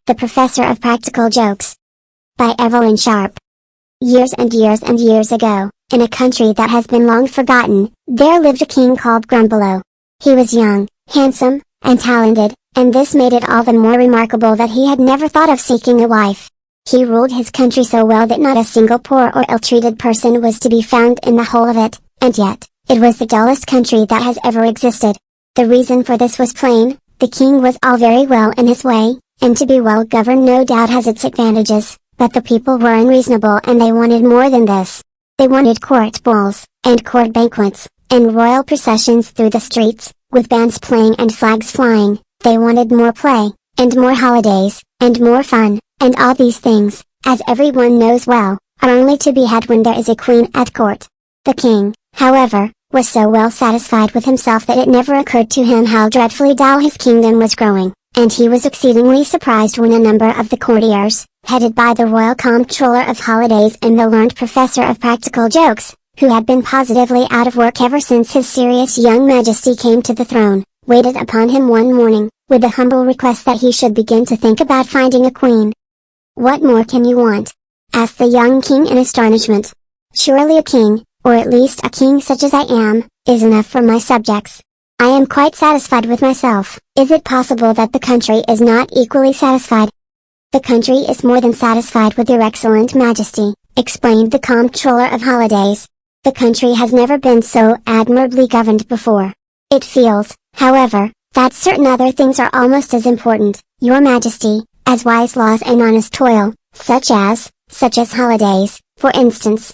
The Professor of Practical Jokes. By Evelyn Sharp. Years and years and years ago, in a country that has been long forgotten, there lived a king called Grumbolo. He was young, handsome, and talented, and this made it all the more remarkable that he had never thought of seeking a wife. He ruled his country so well that not a single poor or ill-treated person was to be found in the whole of it, and yet, it was the dullest country that has ever existed. The reason for this was plain: the king was all very well in his way, and to be well governed no doubt has its advantages, but the people were unreasonable and they wanted more than this. They wanted court balls, and court banquets, and royal processions through the streets, with bands playing and flags flying. They wanted more play, and more holidays, and more fun, and all these things, as everyone knows well, are only to be had when there is a queen at court. The king, however, was so well satisfied with himself that it never occurred to him how dreadfully dull his kingdom was growing, and he was exceedingly surprised when a number of the courtiers, headed by the royal comptroller of holidays and the learned professor of practical jokes, who had been positively out of work ever since his serious young majesty came to the throne, waited upon him one morning, with the humble request that he should begin to think about finding a queen. "What more can you want?" asked the young king in astonishment. "Surely a king, or at least a king such as I am, is enough for my subjects. I am quite satisfied with myself. Is it possible that the country is not equally satisfied?" "The country is more than satisfied with your excellent majesty," explained the comptroller of holidays. "The country has never been so admirably governed before. It feels, however, that certain other things are almost as important, your majesty, as wise laws and honest toil, such as holidays, for instance."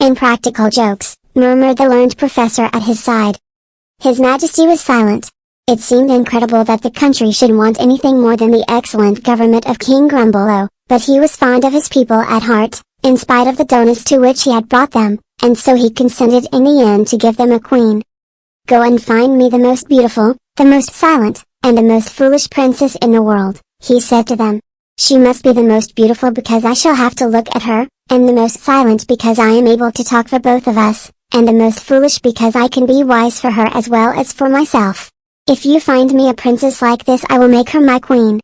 "In practical jokes," murmured the learned professor at his side. His majesty was silent. It seemed incredible that the country should want anything more than the excellent government of King Grumbolo, but he was fond of his people at heart, in spite of the dullness to which he had brought them, and so he consented in the end to give them a queen. "Go and find me the most beautiful, the most silent, and the most foolish princess in the world," he said to them. "She must be the most beautiful because I shall have to look at her, and the most silent because I am able to talk for both of us, and the most foolish because I can be wise for her as well as for myself. If you find me a princess like this I will make her my queen."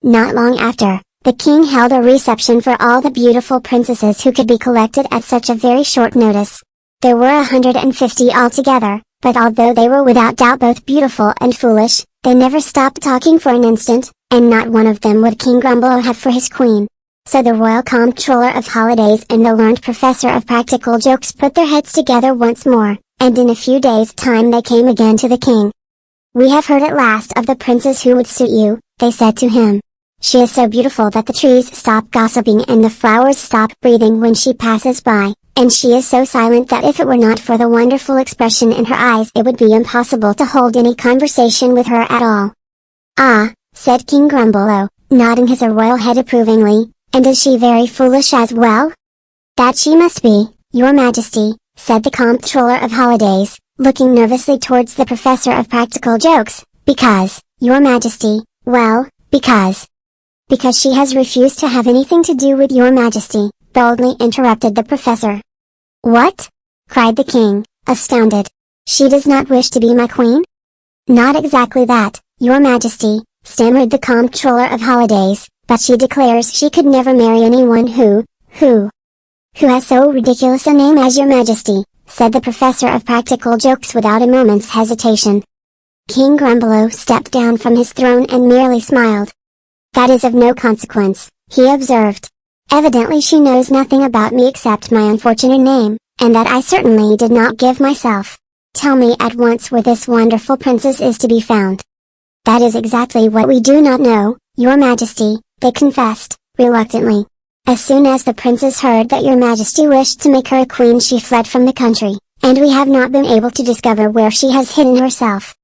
Not long after, the king held a reception for all the beautiful princesses who could be collected at such a very short notice. There were 150 altogether, but although they were without doubt both beautiful and foolish, they never stopped talking for an instant, and not one of them would King Grumbolo have for his queen. So the royal comptroller of holidays and the learned professor of practical jokes put their heads together once more, and in a few days' time they came again to the king. "We have heard at last of the princess who would suit you," they said to him. "She is so beautiful that the trees stop gossiping and the flowers stop breathing when she passes by, and she is so silent that if it were not for the wonderful expression in her eyes it would be impossible to hold any conversation with her at all." "Ah," said King Grumbolo, nodding his royal head approvingly, "and is she very foolish as well?" "That she must be, your majesty," said the comptroller of holidays, looking nervously towards the professor of practical jokes, "because, your majesty, well, because she has refused to have anything to do with your majesty," boldly interrupted the professor. "What?" cried the king, astounded. "She does not wish to be my queen?" "Not exactly that, your majesty," stammered the comptroller of holidays, "but she declares she could never marry anyone who has so ridiculous a name as your majesty," said the professor of practical jokes without a moment's hesitation. King Grumbolo stepped down from his throne and merely smiled. "That is of no consequence," he observed. "Evidently she knows nothing about me except my unfortunate name, and that I certainly did not give myself. Tell me at once where this wonderful princess is to be found." "That is exactly what we do not know, your majesty," they confessed, reluctantly. "As soon as the princess heard that your majesty wished to make her a queen she fled from the country, and we have not been able to discover where she has hidden herself."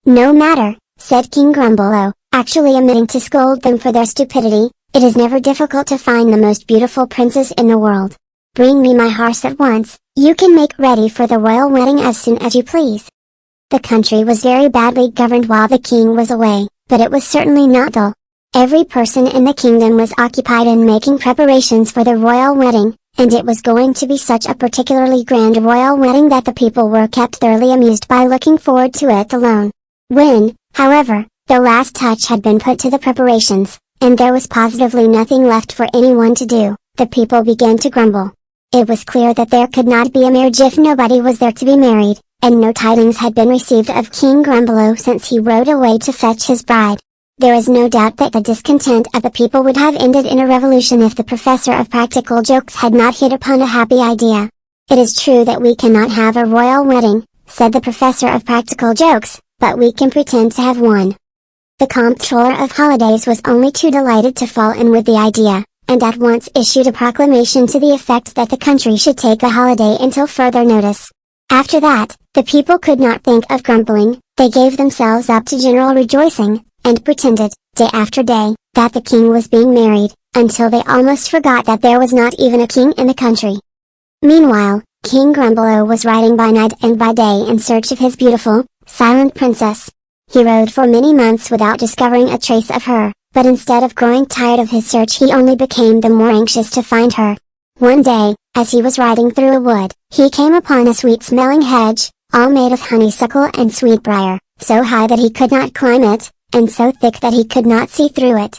"No matter," said King Grumbolo, actually omitting to scold them for their stupidity, "it is never difficult to find the most beautiful princess in the world. Bring me my horse at once, you can make ready for the royal wedding as soon as you please." The country was very badly governed while the king was away, but it was certainly not dull. Every person in the kingdom was occupied in making preparations for the royal wedding, and it was going to be such a particularly grand royal wedding that the people were kept thoroughly amused by looking forward to it alone. When, however, the last touch had been put to the preparations, and there was positively nothing left for anyone to do, the people began to grumble. It was clear that there could not be a marriage if nobody was there to be married, and no tidings had been received of King Grumbelow since he rode away to fetch his bride. There is no doubt that the discontent of the people would have ended in a revolution if the professor of practical jokes had not hit upon a happy idea. "It is true that we cannot have a royal wedding," said the professor of practical jokes, "but we can pretend to have one." The comptroller of holidays was only too delighted to fall in with the idea, and at once issued a proclamation to the effect that the country should take a holiday until further notice. After that, the people could not think of grumbling, they gave themselves up to general rejoicing, and pretended, day after day, that the king was being married, until they almost forgot that there was not even a king in the country. Meanwhile, King Grumbelow was riding by night and by day in search of his beautiful, silent princess. He rode for many months without discovering a trace of her, but instead of growing tired of his search he only became the more anxious to find her. One day, as he was riding through a wood, he came upon a sweet-smelling hedge, all made of honeysuckle and sweetbriar, so high that he could not climb it, and so thick that he could not see through it.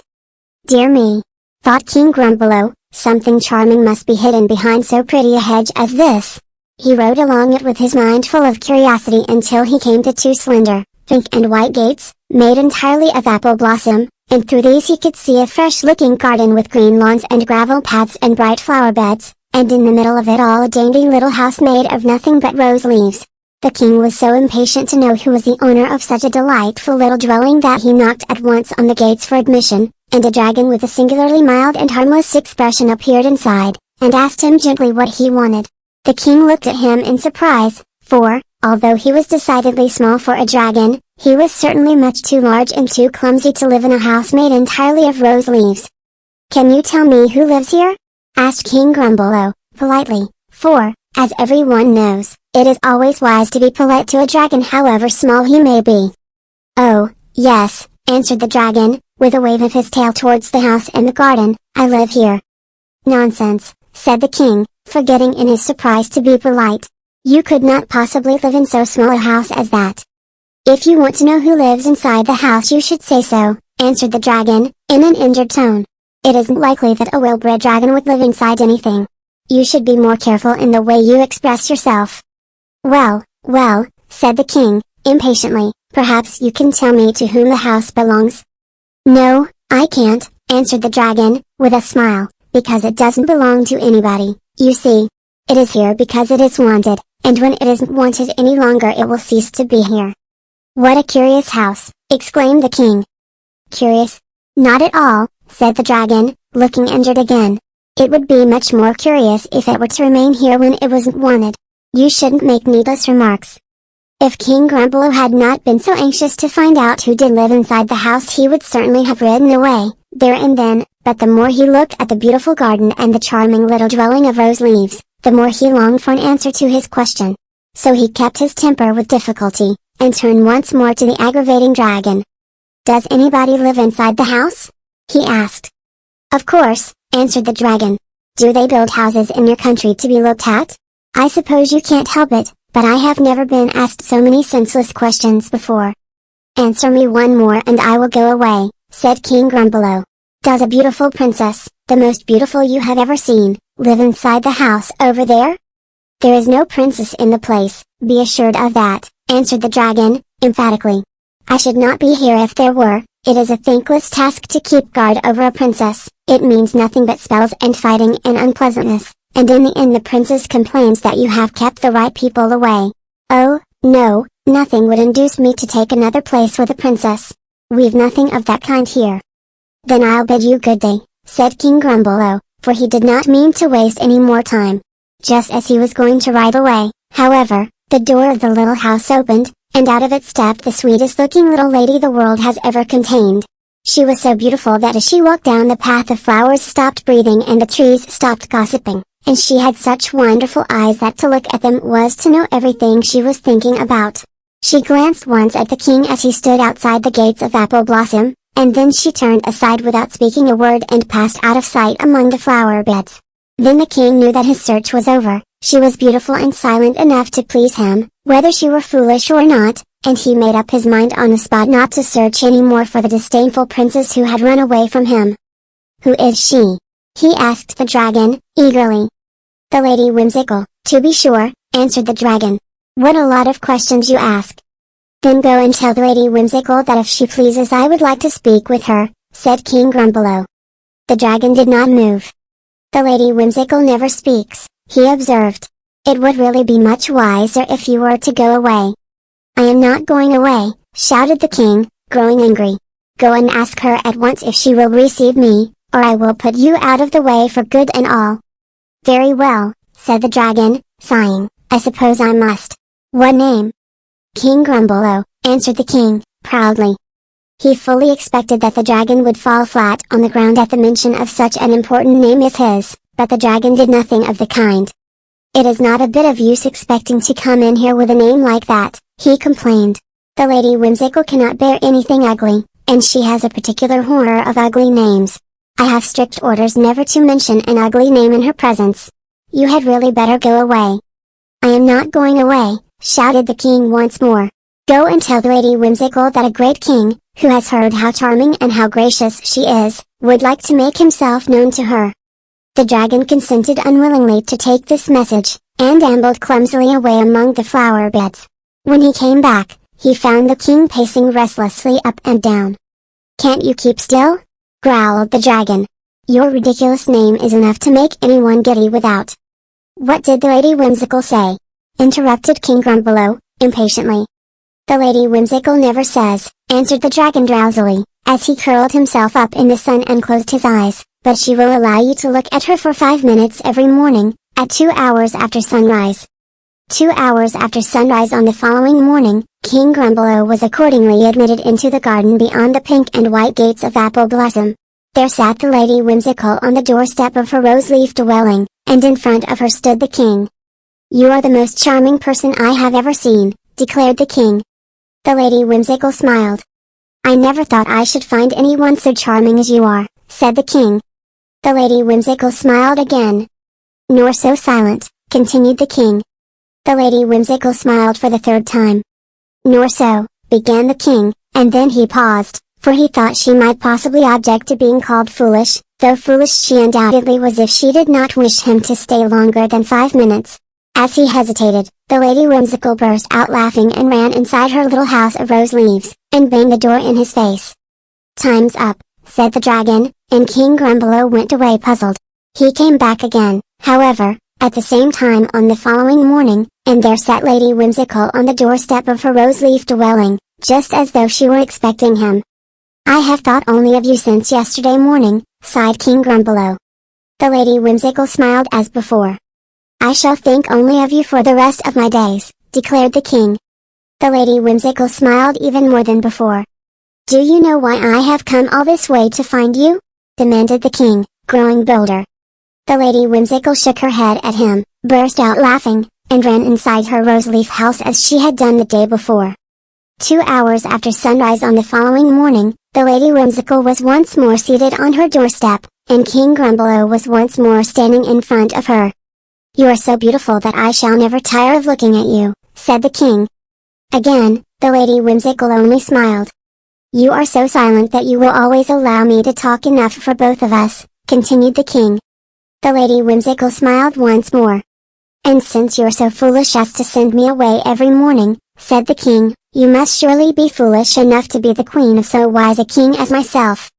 "Dear me," thought King Grumbelow, "something charming must be hidden behind so pretty a hedge as this." He rode along it with his mind full of curiosity until he came to two slender, pink and white gates, made entirely of apple blossom, and through these he could see a fresh-looking garden with green lawns and gravel paths and bright flower beds, and in the middle of it all a dainty little house made of nothing but rose leaves. The king was so impatient to know who was the owner of such a delightful little dwelling that he knocked at once on the gates for admission, and a dragon with a singularly mild and harmless expression appeared inside, and asked him gently what he wanted. The king looked at him in surprise, for, although he was decidedly small for a dragon, he was certainly much too large and too clumsy to live in a house made entirely of rose leaves. "Can you tell me who lives here?" asked King Grumbelow, politely, for, as everyone knows, it is always wise to be polite to a dragon however small he may be. "Oh, yes," answered the dragon, with a wave of his tail towards the house and the garden, "I live here." "Nonsense," said the king, forgetting in his surprise to be polite. "You could not possibly live in so small a house as that." "If you want to know who lives inside the house you should say so," answered the dragon, in an injured tone. "It isn't likely that a well-bred dragon would live inside anything. You should be more careful in the way you express yourself." "Well, well," said the king, impatiently, "perhaps you can tell me to whom the house belongs." "No, I can't," answered the dragon, with a smile, "because it doesn't belong to anybody, you see. It is here because it is wanted, and when it isn't wanted any longer it will cease to be here." "What a curious house!" exclaimed the king. "Curious? Not at all," said the dragon, looking injured again. "It would be much more curious if it were to remain here when it wasn't wanted. You shouldn't make needless remarks." If King Grumbelow had not been so anxious to find out who did live inside the house he would certainly have ridden away, there and then, but the more he looked at the beautiful garden and the charming little dwelling of rose leaves, the more he longed for an answer to his question. So he kept his temper with difficulty, and turned once more to the aggravating dragon. "Does anybody live inside the house?" he asked. "Of course," answered the dragon. "Do they build houses in your country to be looked at? I suppose you can't help it, but I have never been asked so many senseless questions before." "Answer me one more and I will go away," said King Grumbelow. "Does a beautiful princess, the most beautiful you have ever seen, live inside the house over there?" "There is no princess in the place, be assured of that," answered the dragon, emphatically. "I should not be here if there were. It is a thankless task to keep guard over a princess, it means nothing but spells and fighting and unpleasantness, and in the end the princess complains that you have kept the right people away. Oh, no, nothing would induce me to take another place with a princess. We've nothing of that kind here." "Then I'll bid you good day," said King Grumbelow, for he did not mean to waste any more time. Just as he was going to ride away, however, the door of the little house opened, and out of it stepped the sweetest-looking little lady the world has ever contained. She was so beautiful that as she walked down the path the flowers stopped breathing and the trees stopped gossiping, and she had such wonderful eyes that to look at them was to know everything she was thinking about. She glanced once at the king as he stood outside the gates of apple blossom, and then she turned aside without speaking a word and passed out of sight among the flower beds. Then the king knew that his search was over. She was beautiful and silent enough to please him, whether she were foolish or not, and he made up his mind on the spot not to search anymore for the disdainful princess who had run away from him. "Who is she?" he asked the dragon, eagerly. "The Lady Whimsical, to be sure," answered the dragon. "What a lot of questions you ask." "Then go and tell the Lady Whimsical that if she pleases I would like to speak with her," said King Grumbolo. The dragon did not move. "The Lady Whimsical never speaks," he observed. "It would really be much wiser if you were to go away." "I am not going away," shouted the king, growing angry. "Go and ask her at once if she will receive me, or I will put you out of the way for good and all." "Very well," said the dragon, sighing, "I suppose I must. What name?" "King Grumbolo," answered the king, proudly. He fully expected that the dragon would fall flat on the ground at the mention of such an important name as his, but the dragon did nothing of the kind. "It is not a bit of use expecting to come in here with a name like that," he complained. "The Lady Whimsical cannot bear anything ugly, and she has a particular horror of ugly names. I have strict orders never to mention an ugly name in her presence. You had really better go away." "I am not going away," shouted the king once more. "Go and tell the Lady Whimsical that a great king, who has heard how charming and how gracious she is, would like to make himself known to her." The dragon consented unwillingly to take this message, and ambled clumsily away among the flower beds. When he came back, he found the king pacing restlessly up and down. "Can't you keep still?" growled the dragon. "Your ridiculous name is enough to make anyone giddy without." "What did the Lady Whimsical say?" interrupted King Grumbolo, impatiently. "The Lady Whimsical never says," answered the dragon drowsily, as he curled himself up in the sun and closed his eyes, "but she will allow you to look at her for 5 minutes every morning, at 2 hours after sunrise." 2 hours after sunrise on the following morning, King Grumbolo was accordingly admitted into the garden beyond the pink and white gates of apple blossom. There sat the Lady Whimsical on the doorstep of her rose-leaf dwelling, and in front of her stood the king. "You are the most charming person I have ever seen," declared the king. The Lady Whimsical smiled. "I never thought I should find anyone so charming as you are," said the king. The Lady Whimsical smiled again. "Nor so silent," continued the king. The Lady Whimsical smiled for the 3rd time. "Nor so," began the king, and then he paused, for he thought she might possibly object to being called foolish, though foolish she undoubtedly was if she did not wish him to stay longer than 5 minutes. As he hesitated, the Lady Whimsical burst out laughing and ran inside her little house of rose leaves, and banged the door in his face. "Time's up," said the dragon, and King Grumbolo went away puzzled. He came back again, however, at the same time on the following morning, and there sat Lady Whimsical on the doorstep of her rose-leaf dwelling, just as though she were expecting him. "I have thought only of you since yesterday morning," sighed King Grumbolo. The Lady Whimsical smiled as before. "I shall think only of you for the rest of my days," declared the king. The Lady Whimsical smiled even more than before. "Do you know why I have come all this way to find you?" demanded the king, growing bolder. The Lady Whimsical shook her head at him, burst out laughing, and ran inside her rose-leaf house as she had done the day before. 2 hours after sunrise on the following morning, the Lady Whimsical was once more seated on her doorstep, and King Grumbolo was once more standing in front of her. "You are so beautiful that I shall never tire of looking at you," said the king. Again, the Lady Whimsical only smiled. "You are so silent that you will always allow me to talk enough for both of us," continued the king. The Lady Whimsical smiled once more. "And since you're so foolish as to send me away every morning," said the king, "you must surely be foolish enough to be the queen of so wise a king as myself."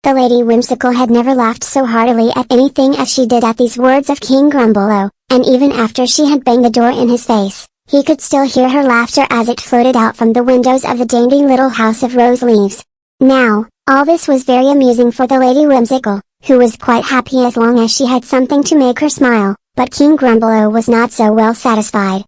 The Lady Whimsical had never laughed so heartily at anything as she did at these words of King Grumbolo, and even after she had banged the door in his face, he could still hear her laughter as it floated out from the windows of the dainty little house of rose leaves. Now, all this was very amusing for the Lady Whimsical, who was quite happy as long as she had something to make her smile, but King Grumbolo was not so well satisfied.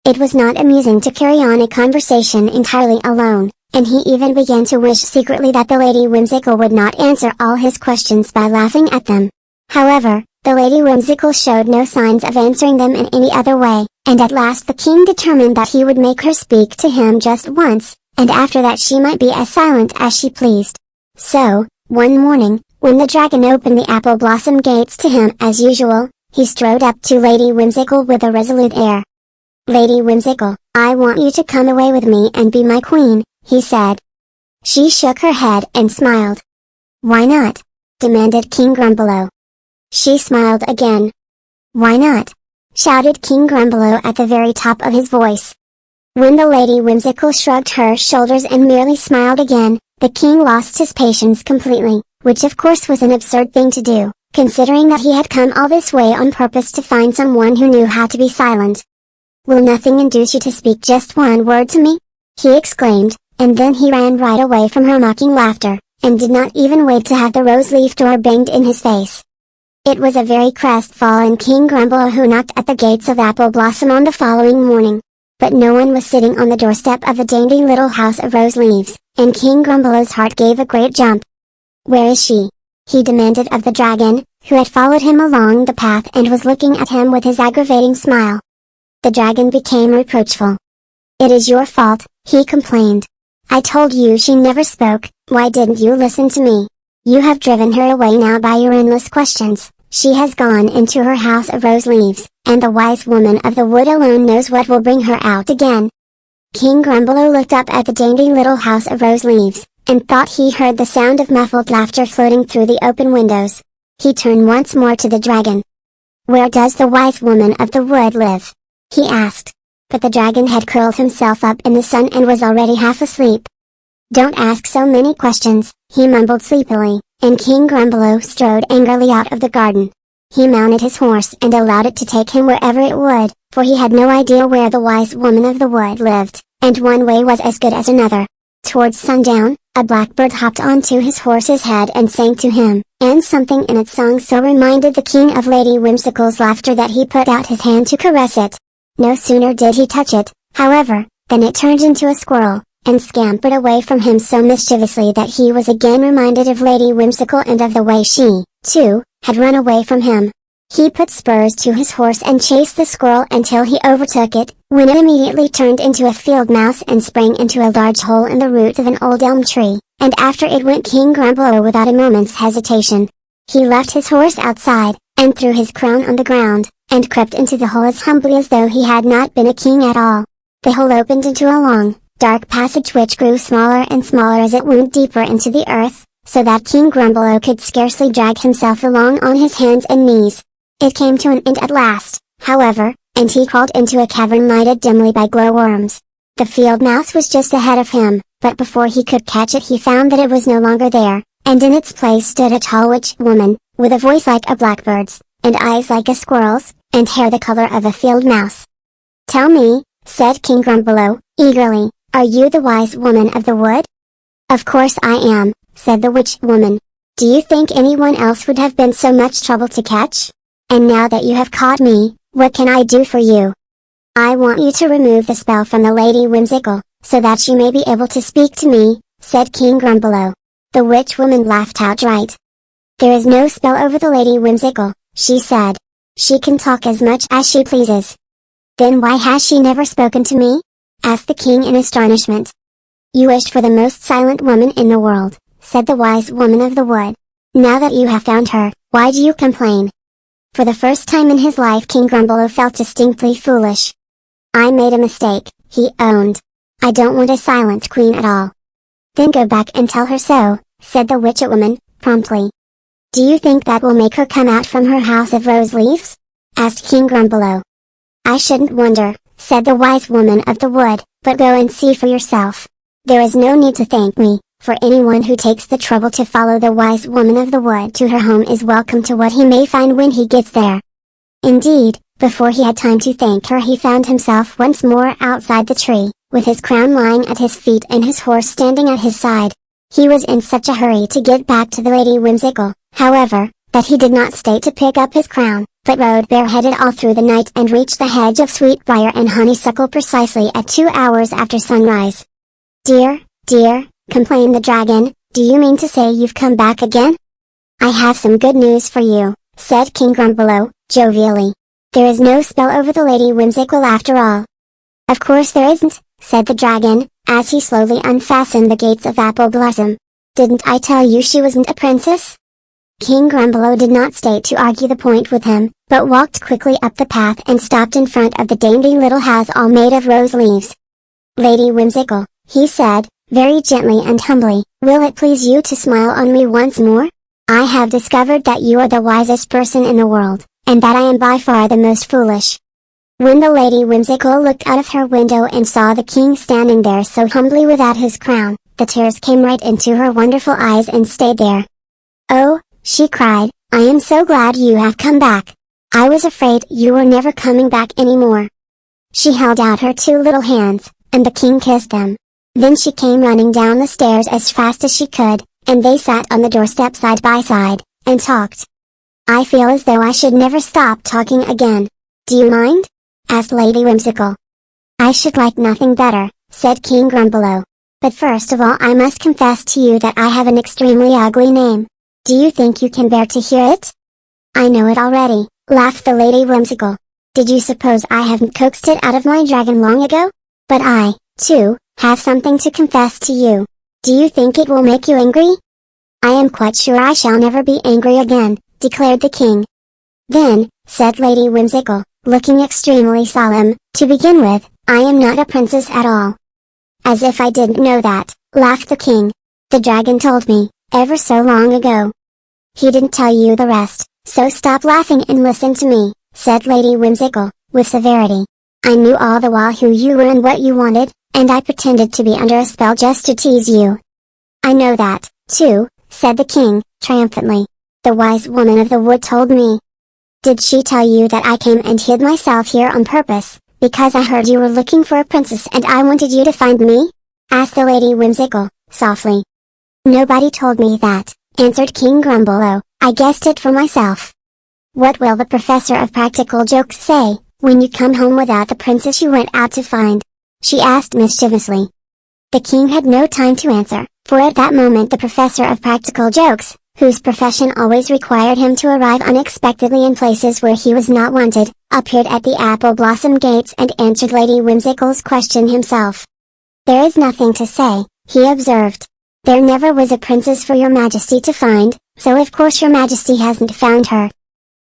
It was not amusing to carry on a conversation entirely alone, and he even began to wish secretly that the Lady Whimsical would not answer all his questions by laughing at them. However, the Lady Whimsical showed no signs of answering them in any other way, and at last the king determined that he would make her speak to him just once, and after that she might be as silent as she pleased. So, one morning, when the dragon opened the apple blossom gates to him as usual, he strode up to Lady Whimsical with a resolute air. "Lady Whimsical, I want you to come away with me and be my queen," he said. She shook her head and smiled. "Why not?" demanded King Grumbelow. She smiled again. "Why not?" shouted King Grumbelow at the very top of his voice. When the Lady Whimsical shrugged her shoulders and merely smiled again, the king lost his patience completely, which of course was an absurd thing to do, considering that he had come all this way on purpose to find someone who knew how to be silent. "Will nothing induce you to speak just one word to me?" he exclaimed, and then he ran right away from her mocking laughter, and did not even wait to have the rose-leaf door banged in his face. It was a very crestfallen King Grumbelow who knocked at the gates of Apple Blossom on the following morning. But no one was sitting on the doorstep of the dainty little house of rose leaves, and King Grumbelow's heart gave a great jump. "Where is she?" he demanded of the dragon, who had followed him along the path and was looking at him with his aggravating smile. The dragon became reproachful. "It is your fault," he complained. "I told you she never spoke, why didn't you listen to me? You have driven her away now by your endless questions. She has gone into her house of rose leaves, and the wise woman of the wood alone knows what will bring her out again." King Grumbelow looked up at the dainty little house of rose leaves, and thought he heard the sound of muffled laughter floating through the open windows. He turned once more to the dragon. "Where does the wise woman of the wood live?" he asked. But the dragon had curled himself up in the sun and was already half asleep. "Don't ask so many questions," he mumbled sleepily, and King Grumbelow strode angrily out of the garden. He mounted his horse and allowed it to take him wherever it would, for he had no idea where the wise woman of the wood lived, and one way was as good as another. Towards sundown, a blackbird hopped onto his horse's head and sang to him, and something in its song so reminded the king of Lady Whimsical's laughter that he put out his hand to caress it. No sooner did he touch it, however, than it turned into a squirrel, and scampered away from him so mischievously that he was again reminded of Lady Whimsical and of the way she, too, had run away from him. He put spurs to his horse and chased the squirrel until he overtook it, when it immediately turned into a field mouse and sprang into a large hole in the root of an old elm tree, and after it went King Grumbelow without a moment's hesitation. He left his horse outside, and threw his crown on the ground, and crept into the hole as humbly as though he had not been a king at all. The hole opened into a long, dark passage which grew smaller and smaller as it went deeper into the earth, so that King Grumbelow could scarcely drag himself along on his hands and knees. It came to an end at last, however, and he crawled into a cavern lighted dimly by glowworms. The field mouse was just ahead of him, but before he could catch it he found that it was no longer there, and in its place stood a tall witch woman, with a voice like a blackbird's, and eyes like a squirrel's, and hair the color of a field mouse. "Tell me," said King Grumbelow, eagerly, "are you the wise woman of the wood?" "Of course I am," said the witch woman. "Do you think anyone else would have been so much trouble to catch? And now that you have caught me, what can I do for you?" "I want you to remove the spell from the Lady Whimsical, so that she may be able to speak to me," said King Grumbelow. The witch woman laughed outright. "There is no spell over the Lady Whimsical," she said. "She can talk as much as she pleases." "Then why has she never spoken to me?" asked the king in astonishment. "You wished for the most silent woman in the world," said the wise woman of the wood. "Now that you have found her, why do you complain?" For the first time in his life King Grumbelow felt distinctly foolish. "I made a mistake," he owned. "I don't want a silent queen at all." "Then go back and tell her so," said the witch woman, promptly. "Do you think that will make her come out from her house of rose leaves?" asked King Grumbelow. "I shouldn't wonder," said the wise woman of the wood, "but go and see for yourself. There is no need to thank me, for anyone who takes the trouble to follow the wise woman of the wood to her home is welcome to what he may find when he gets there." Indeed, before he had time to thank her he found himself once more outside the tree, with his crown lying at his feet and his horse standing at his side. He was in such a hurry to get back to the Lady Whimsical, however, that he did not stay to pick up his crown, but rode bareheaded all through the night and reached the hedge of sweetbriar and honeysuckle precisely at 2 hours after sunrise. "Dear, dear," complained the dragon, "do you mean to say you've come back again?" "I have some good news for you," said King Grumbelow, jovially. "There is no spell over the Lady Whimsical after all." "Of course there isn't," said the dragon, as he slowly unfastened the gates of Apple Blossom. "Didn't I tell you she wasn't a princess?" King Grumbelow did not stay to argue the point with him, but walked quickly up the path and stopped in front of the dainty little house all made of rose leaves. "Lady Whimsical," he said, very gently and humbly, "will it please you to smile on me once more? I have discovered that you are the wisest person in the world, and that I am by far the most foolish." When the Lady Whimsical looked out of her window and saw the king standing there so humbly without his crown, the tears came right into her wonderful eyes and stayed there. "Oh," she cried, "I am so glad you have come back. I was afraid you were never coming back anymore." She held out her two little hands, and the king kissed them. Then she came running down the stairs as fast as she could, and they sat on the doorstep side by side, and talked. "I feel as though I should never stop talking again. Do you mind?" asked Lady Whimsical. "I should like nothing better," said King Grumbelow. "But first of all I must confess to you that I have an extremely ugly name. Do you think you can bear to hear it?" "I know it already," laughed the Lady Whimsical. "Did you suppose I haven't coaxed it out of my dragon long ago? But I, too, have something to confess to you. Do you think it will make you angry?" "I am quite sure I shall never be angry again," declared the king. "Then," said Lady Whimsical, looking extremely solemn, "to begin with, I am not a princess at all." "As if I didn't know that," laughed the king. "The dragon told me, ever so long ago." "He didn't tell you the rest, so stop laughing and listen to me," said Lady Whimsical, with severity. "I knew all the while who you were and what you wanted, and I pretended to be under a spell just to tease you." "I know that, too," said the king, triumphantly. "The wise woman of the wood told me." "Did she tell you that I came and hid myself here on purpose, because I heard you were looking for a princess and I wanted you to find me?" asked the Lady Whimsical, softly. "Nobody told me that," answered King Grumbelow, "I guessed it for myself." "What will the professor of practical jokes say, when you come home without the princess you went out to find?" she asked mischievously. The king had no time to answer, for at that moment the professor of practical jokes, whose profession always required him to arrive unexpectedly in places where he was not wanted, appeared at the apple blossom gates and answered Lady Whimsical's question himself. "There is nothing to say," he observed. "There never was a princess for your majesty to find, so of course your majesty hasn't found her."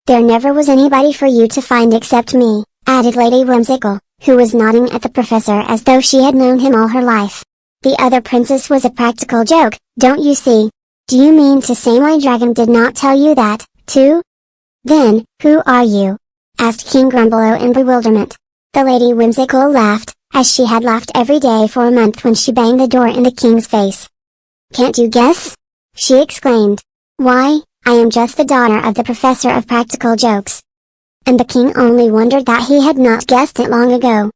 "There never was anybody for you to find except me," added Lady Whimsical, who was nodding at the professor as though she had known him all her life. "The other princess was a practical joke, don't you see? Do you mean to say my dragon did not tell you that, too?" "Then, who are you?" asked King Grumbelow in bewilderment. The Lady Whimsical laughed, as she had laughed every day for a month when she banged the door in the king's face. "Can't you guess?" she exclaimed. "Why, I am just the daughter of the professor of practical jokes." And the king only wondered that he had not guessed it long ago.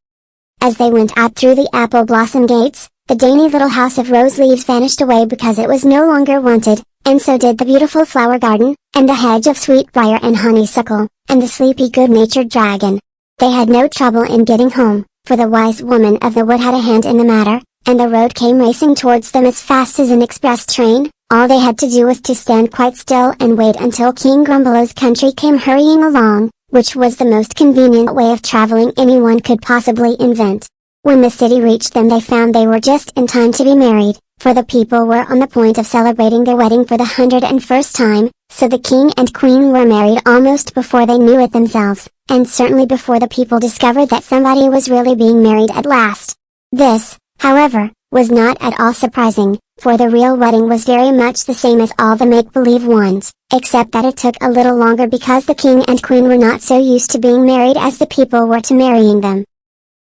As they went out through the apple blossom gates, the dainty little house of rose leaves vanished away because it was no longer wanted, and so did the beautiful flower garden, and the hedge of sweetbriar and honeysuckle, and the sleepy good-natured dragon. They had no trouble in getting home, for the wise woman of the wood had a hand in the matter, and the road came racing towards them as fast as an express train. All they had to do was to stand quite still and wait until King Grumbelow's country came hurrying along, which was the most convenient way of traveling anyone could possibly invent. When the city reached them they found they were just in time to be married, for the people were on the point of celebrating their wedding for the 101st time, so the king and queen were married almost before they knew it themselves, and certainly before the people discovered that somebody was really being married at last. This, however, was not at all surprising, for the real wedding was very much the same as all the make-believe ones, except that it took a little longer because the king and queen were not so used to being married as the people were to marrying them.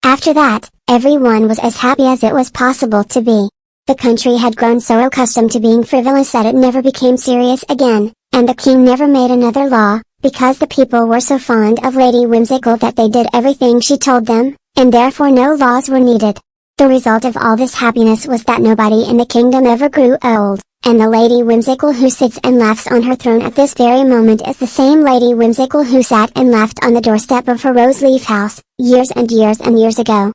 After that, everyone was as happy as it was possible to be. The country had grown so accustomed to being frivolous that it never became serious again, and the king never made another law, because the people were so fond of Lady Whimsical that they did everything she told them, and therefore no laws were needed. The result of all this happiness was that nobody in the kingdom ever grew old, and the Lady Whimsical who sits and laughs on her throne at this very moment is the same Lady Whimsical who sat and laughed on the doorstep of her rose leaf house, years and years and years ago.